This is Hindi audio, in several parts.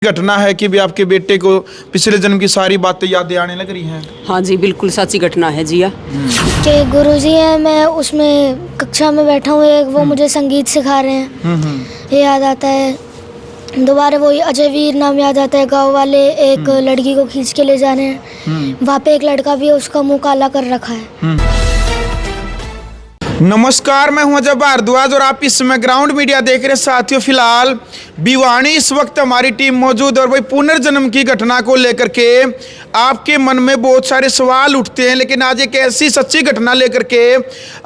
घटना है कि भी आपके बेटे को पिछले जन्म की सारी बातें यादें आने लग रही हैं। हाँ जी, बिल्कुल सच्ची घटना है जी। कि गुरुजी है, मैं उसमें कक्षा में बैठा हूँ, एक वो मुझे संगीत सिखा रहे हैं। ये याद आता है। दोबारा वही अजय वीर नाम याद आता है। गांव वाले एक लड़की को खींच के ले जा रहे हैं। वहाँ पे एक लड़का भी है, उसका मुंह काला कर रखा है। नमस्कार, मैं हूं अजय भारद्वाज और आप इस समय ग्राउंड मीडिया देख रहे साथियों। फिलहाल भिवानी इस वक्त हमारी टीम मौजूद है और वही पुनर्जन्म की घटना को लेकर के आपके मन में बहुत सारे सवाल उठते हैं, लेकिन आज एक ऐसी सच्ची घटना लेकर के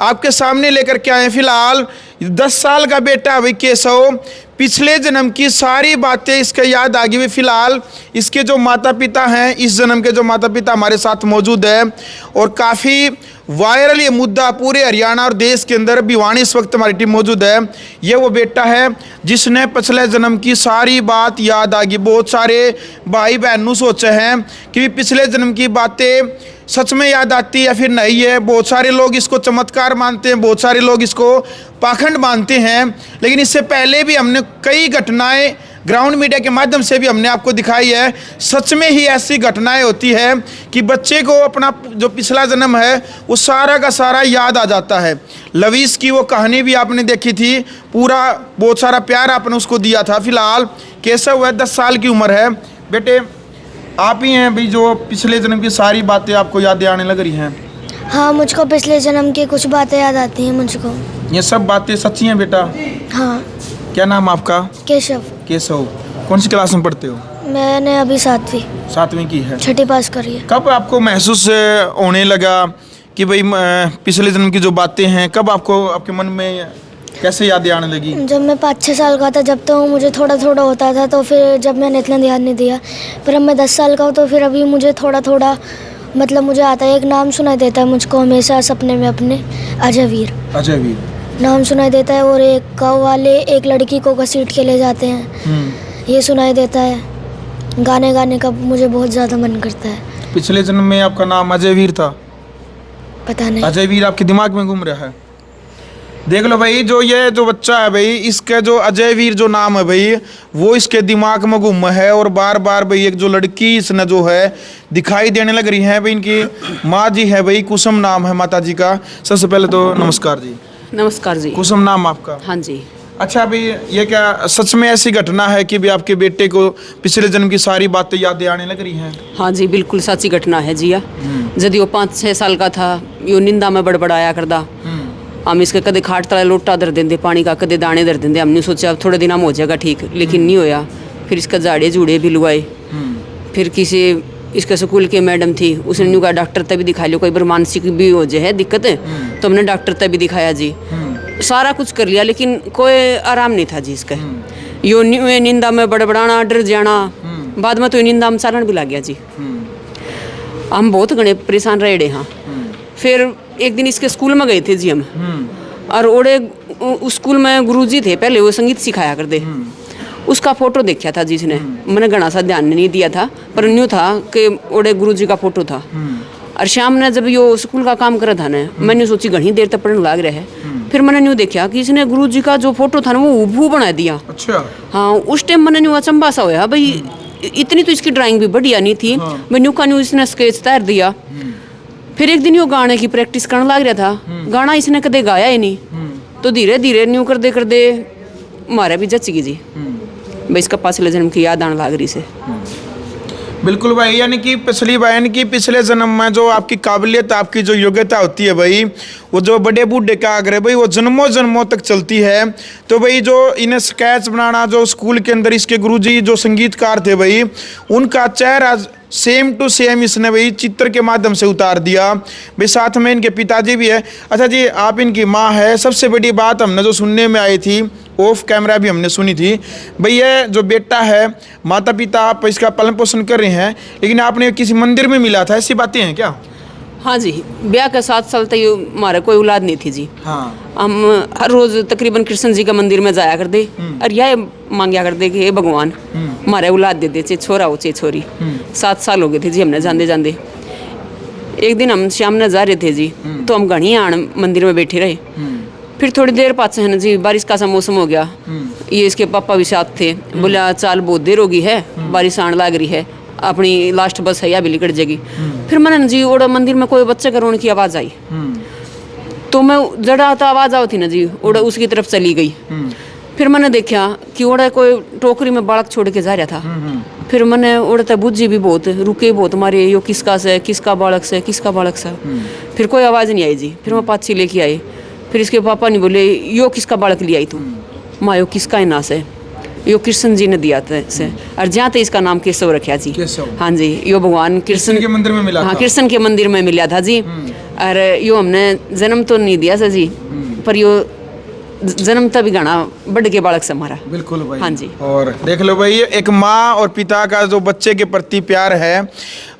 आपके सामने लेकर के आए। फिलहाल 10 साल का बेटा वही केशव, पिछले जन्म की सारी बातें इसके याद आ गई। फिलहाल इसके जो माता पिता हैं, इस जन्म के जो माता पिता हमारे साथ मौजूद है और काफ़ी वायरल ये मुद्दा पूरे हरियाणा और देश के अंदर। भिवानी इस वक्त हमारी टीम मौजूद है। ये वो बेटा है जिसने पिछले जन्म की सारी बात याद आ गई। बहुत सारे भाई बहनों सोचे हैं कि पिछले जन्म की बातें सच में याद आती है या फिर नहीं है। बहुत सारे लोग इसको चमत्कार मानते हैं, बहुत सारे लोग इसको पाखंड मानते हैं। लेकिन इससे पहले भी हमने कई घटनाएं ग्राउंड मीडिया के माध्यम से भी हमने आपको दिखाई है। सच में ही ऐसी घटनाएं होती है कि बच्चे को अपना जो पिछला जन्म है वो सारा का सारा याद आ जाता है। लवीस की वो कहानी भी आपने देखी थी, पूरा बहुत सारा प्यार आपने उसको दिया था। फिलहाल केशव है, 10 साल की उम्र है। बेटे आप ही हैं भाई जो पिछले जन्म की सारी बातें आपको यादें आने लग रही हैं? हाँ, मुझको पिछले जन्म की कुछ बातें याद आती हैं मुझको। ये सब बातें सच्ची हैं बेटा? हाँ। क्या नाम आपका? केशव। केशव, कौन सी क्लास में पढ़ते हो? मैंने अभी 7वीं की है। 6ठी पास करी है। कब आपको महसूस होने लगा कि भाई पिछले जन्म की जो बातें हैं, कब आपको आपके मन में कैसे यादें आने लगी? जब मैं 5-6 साल का था, जब तो मुझे थोड़ा थोड़ा होता था, तो फिर जब मैंने इतना ध्यान नहीं दिया। फिर अब मैं 10 साल का हूँ, तो फिर अभी मुझे थोड़ा थोड़ा मतलब मुझे आता है। एक नाम सुनाई देता है मुझको हमेशा सपने में अपने, अजय वीर। अजय वीर नाम सुनाई देता है। और एक गाँव वाले एक लड़की को घसीट के ले जाते हैं, ये सुनाई देता है। गाने गाने का मुझे बहुत ज़्यादा मन करता है। पिछले जन्म में आपका नाम अजय वीर था? पता नहीं। अजय वीर आपके दिमाग में घूम रहा है? देख लो भाई, जो बच्चा है भाई, इसका जो अजय वीर जो नाम है भाई, वो इसके दिमाग में घूम है। और बार बार भाई एक जो लड़की इसने जो है दिखाई देने लग रही है भाई। इनकी माँ जी है भाई, कुसुम नाम है माता जी का। सबसे पहले तो नमस्कार जी। नमस्कार जी। कुसुम नाम आपका? हाँ जी। अच्छा भाई, ये क्या सच में ऐसी घटना है कि भी आपके बेटे को पिछले जन्म की सारी बातें यादें आने लग रही हैं? हाँ जी, बिल्कुल सच्ची घटना है जी। यदि वो 5-6 साल का था, यो निंदा में बड़बड़ाया करदा। हम इसके कदे खाट तले लोटा धर देंगे पानी का, कदे दाने धर देंगे। हमने सोचा अब थोड़े दिन हम हो जाएगा ठीक, लेकिन नहीं होया। फिर इसका जाड़े जूड़े भी लुआए। फिर किसी इसके स्कूल की मैडम थी, उसने न्यू कहा डॉक्टर तभी दिखा लो, कोई बार मानसिक भी हो जाए है दिक्कत है। तो हमने डॉक्टर तभी दिखाया जी, सारा कुछ कर लिया, लेकिन कोई आराम नहीं था जी इसका। यो निंदा में बड़बड़ाना, डर जाना, बाद में तो निंदा में चालन भी लग गया जी। हम बहुत घने परेशान रहे। हाँ, फिर एक दिन इसके स्कूल में गए थे जी हम, और ओड़े उस स्कूल में गुरुजी थे पहले, वो संगीत सिखाया करते। उसका फोटो देखा था जिसने, मैंने घना सा ध्यान नहीं दिया था, पर न्यू था कि ओड़े गुरुजी का फोटो था। और शाम ने जब यो स्कूल का काम करा था ना, मैंने सोची घनी देर तक पढ़ने लग रहा है। फिर मैंने न्यू देखा कि इसने गुरुजी का जो फोटो था ना वो हुबहू बना दिया। अच्छा। हाँ, उस टाइम मैंने न्यू अचंबा सा होया भाई, इतनी तो इसकी ड्राइंग भी बढ़िया नहीं थी। मैं न्यू का न्यू इसने स्केच तैयार दिया। फिर एक दिन यो गाने की प्रैक्टिस करने लग रहा था। गाना इसने कदे गाया ही नहीं, तो धीरे धीरे न्यू करते करते मारे भी जच गई जी भाई। इसका पिछले जन्म की याद आने लग रही से। बिल्कुल भाई, यानी कि पिछले जन्म में जो आपकी काबिलियत, आपकी जो योग्यता होती है भाई, वो जो बड़े बूढ़े का आग्रह भाई वो जन्मों जन्मों तक चलती है। तो भाई जो इन्हें स्केच बनाना, जो स्कूल के अंदर इसके गुरुजी जो संगीतकार थे भाई, उनका चेहरा सेम टू सेम इसने भाई चित्र के माध्यम से उतार दिया भाई। साथ में इनके पिताजी भी है। अच्छा जी, आप इनकी माँ है। सबसे बड़ी बात हमने जो सुनने में आई थी, ऑफ कैमरा भी हमने सुनी थी भाई, ये जो बेटा है, माता पिता आप इसका पालन पोषण कर रहे हैं, लेकिन आपने किसी मंदिर में मिला था, ऐसी बातें हैं क्या? हाँ जी, ब्याह के 7 साल तक हमारे कोई औलाद नहीं थी जी। हाँ। हम हर रोज तकरीबन कृष्ण जी का मंदिर में जाया करते और यह मांगया करते कि हे भगवान हमारे औलाद दे दे, चे छोरा हो चे छोरी। 7 साल हो गए थे जी हमने जाते जाते। एक दिन हम शाम ने जा रहे थे जी, तो हम घनी आण मंदिर में बैठे रहे। फिर थोड़ी देर पास है ना जी बारिश का सा मौसम हो गया। ये इसके पापा भी साथ थे, बोला चाल बहुत देर होगी है, बारिश आने लग रही है, अपनी लास्ट बस है या भी निकट जाएगी। फिर मैंने ना जी ओड़ा मंदिर में कोई बच्चे का रोने की आवाज़ आई, तो मैं जड़ा तो आवाज़ आओ थी ना जी ओड़ा उसकी तरफ चली गई। फिर मैंने देखा कि ओड़ा कोई टोकरी में बालक छोड़ के जा रहा था। फिर मैंने ओड़ा तो बुझी भी बहुत, रुके बहुत मारे, यो किसका से, किसका बालक से, किसका बालक से। फिर कोई आवाज़ नहीं आई जी। फिर मैं पाछी लेके आई। फिर इसके पापा ने बोले यो किसका बालक ले आई तू? माँ यो किसका है ना से, यो कृष्ण जी ने दिया था से, और जहाँ तक इसका नाम केशव रखा जी। हाँ जी, यो भगवान कृष्ण के मंदिर में मिला। हाँ, कृष्ण के मंदिर में मिला था जी। और यो हमने जन्म तो नहीं दिया था जी, पर यो जन्म तभी गाना बढ़ के बालक से हमारा। बिल्कुल भाई। हाँ जी। और देख लो भाई, एक माँ और पिता का जो बच्चे के प्रति प्यार है,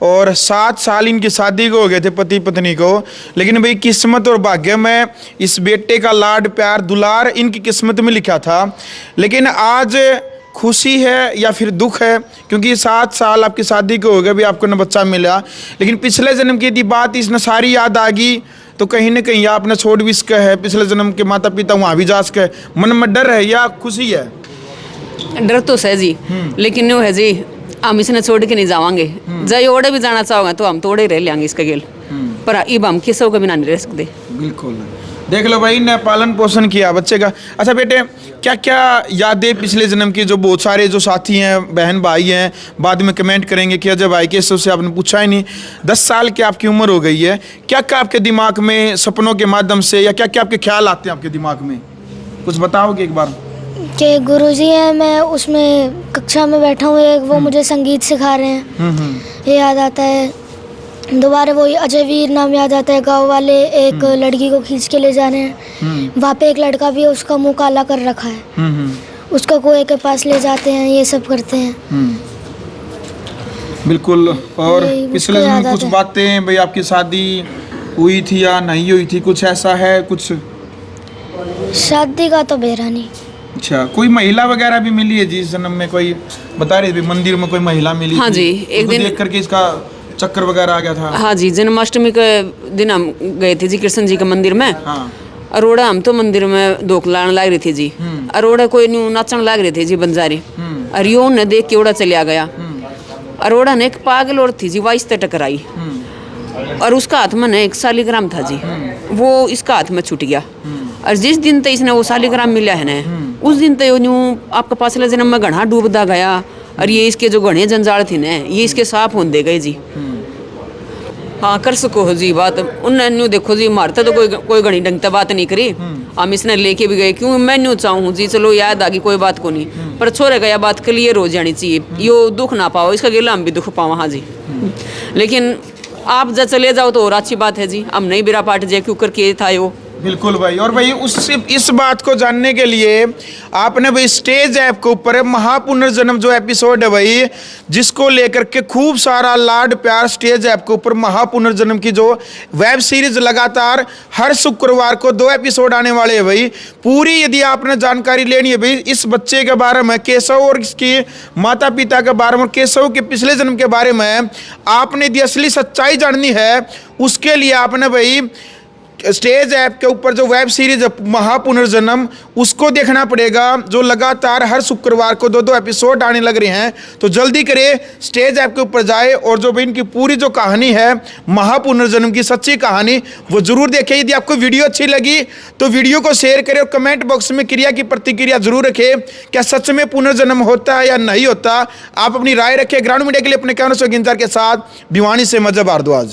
और 7 साल इनकी शादी को हो गए थे पति पत्नी को, लेकिन भाई किस्मत और भाग्य में इस बेटे का लाड प्यार दुलार इनकी किस्मत में लिखा था। लेकिन आज खुशी है या फिर दुख है, क्योंकि 7 साल आपकी शादी को हो गए, भी आपको न बच्चा मिला, लेकिन पिछले जन्म की यदि बात इसने सारी याद आ गई तो कहीं ना कहीं आपने छोड़ भी सके है, पिछले जन्म के माता पिता वहाँ भी जा सके, मन में डर है या खुशी है? डर तो है जी, लेकिन वो है जी हम इसने छोड़ के नहीं जावांगे। जय ओड़े भी जाना चाहोगे तो हम तो ओड़े रह लेंगे इसके गेल, पर इब हम किसों के बिना नहीं रह सकते। बिल्कुल। देख लो भाई, ने पालन पोषण किया बच्चे का। अच्छा बेटे, क्या क्या यादें पिछले जन्म की, जो बहुत सारे जो साथी हैं, बहन भाई हैं, बाद में कमेंट करेंगे कि अजय भाई केशव से आपने पूछा ही नहीं। 10 साल की आपकी उम्र हो गई है, क्या क्या आपके दिमाग में सपनों के माध्यम से या क्या क्या आपके ख्याल आते हैं आपके दिमाग में, कुछ बताओगे एक बार? कि गुरुजी है, मैं उसमें कक्षा में बैठा हूँ एक, वो मुझे संगीत सिखा रहे हैं, ये याद आता है। दोबारा वही अजय वीर नाम याद आता है, गाँव वाले एक लड़की को खींच के ले जा रहे हैं, वहाँ पे एक लड़का भी है, उसका मुंह काला कर रखा है, उसका कुएं के पास ले जाते हैं, ये सब करते हैं। बिल्कुल। और पिछले दिन कुछ बातें भाई, आपकी शादी हुई थी या नहीं हुई थी, कुछ ऐसा है कुछ? शादी का तो बेरा नहीं। अच्छा, कोई महिला वगैरह भी मिली है जिस जन्म में? कोई बता रहे थे मंदिर में कोई महिला मिली? हाँ जी, एक दिन देख करके इसका चक्कर वगैरह आ गया था। हाँ जी, जन्माष्टमी के दिन हम गए थे जी कृष्ण जी के मंदिर में। हाँ। अरोड़ा हम तो मंदिर में धोख लाने लग रही थी जी, अरोड़ा कोई न्यू नाचन लग रहे थे जी बंजारी, और यो ने देख के ओड़ा चलिया गया। अरोड़ा ने एक पागल और थी जी, वाइस से टकराई, और उसका हाथ में एक शालिग्राम था जी, वो इसका हाथ में छूट गया। और जिस दिन तक इसने वो शालिग्राम मिला है ना, उस दिन तक न्यू आपका पाछले जन्म में घना डूबदा गया, और ये इसके जो घने जंजाल थे ना, ये इसके साफ होने दे गए जी। हाँ, कर सको हो जी बात। उन्होंने देखो जी मारता तो कोई घनी ढंग से बात नहीं करी, हम इसने लेके भी गए, क्यों मैं न्यू चाहूँ जी चलो याद आ गई कोई बात को नहीं, पर छोरे गया बात क्लियर हो जानी चाहिए, यो दुख ना पाओ, इसका गेला हम भी दुख पाओ। हाँ जी, लेकिन आप जब चले जाओ तो और अच्छी बात है जी, हम नहीं बिरा पाट जाए क्यों करके था यो। बिल्कुल भाई। और भाई उससे इस बात को जानने के लिए आपने भाई स्टेज ऐप के ऊपर महापुनर्जन्म जो एपिसोड है भाई, जिसको लेकर के खूब सारा लाड प्यार स्टेज ऐप के ऊपर महापुनर्जन्म की जो वेब सीरीज लगातार हर शुक्रवार को 2 एपिसोड आने वाले हैं भाई। पूरी यदि आपने जानकारी लेनी है भाई इस बच्चे के बारे में, केशव और इसकी माता पिता के बारे में, केशव के पिछले जन्म के बारे में आपने यदि असली सच्चाई जाननी है, उसके लिए आपने भाई स्टेज ऐप के ऊपर जो वेब सीरीज महापुनर्जन्म उसको देखना पड़ेगा, जो लगातार हर शुक्रवार को 2-2 एपिसोड आने लग रहे हैं। तो जल्दी करें, स्टेज ऐप के ऊपर जाए और जो भी इनकी पूरी जो कहानी है महापुनर्जन्म की सच्ची कहानी वो जरूर देखें। यदि आपको वीडियो अच्छी लगी तो वीडियो को शेयर करें और कमेंट बॉक्स में क्रिया की प्रतिक्रिया जरूर रखें, क्या सच में पुनर्जन्म होता है या नहीं होता। आप अपनी राय रखें। ग्राउंड मीडिया के लिए अपने कैमरा से गिनजार के साथ भिवानी से मजहब भारद्वाज।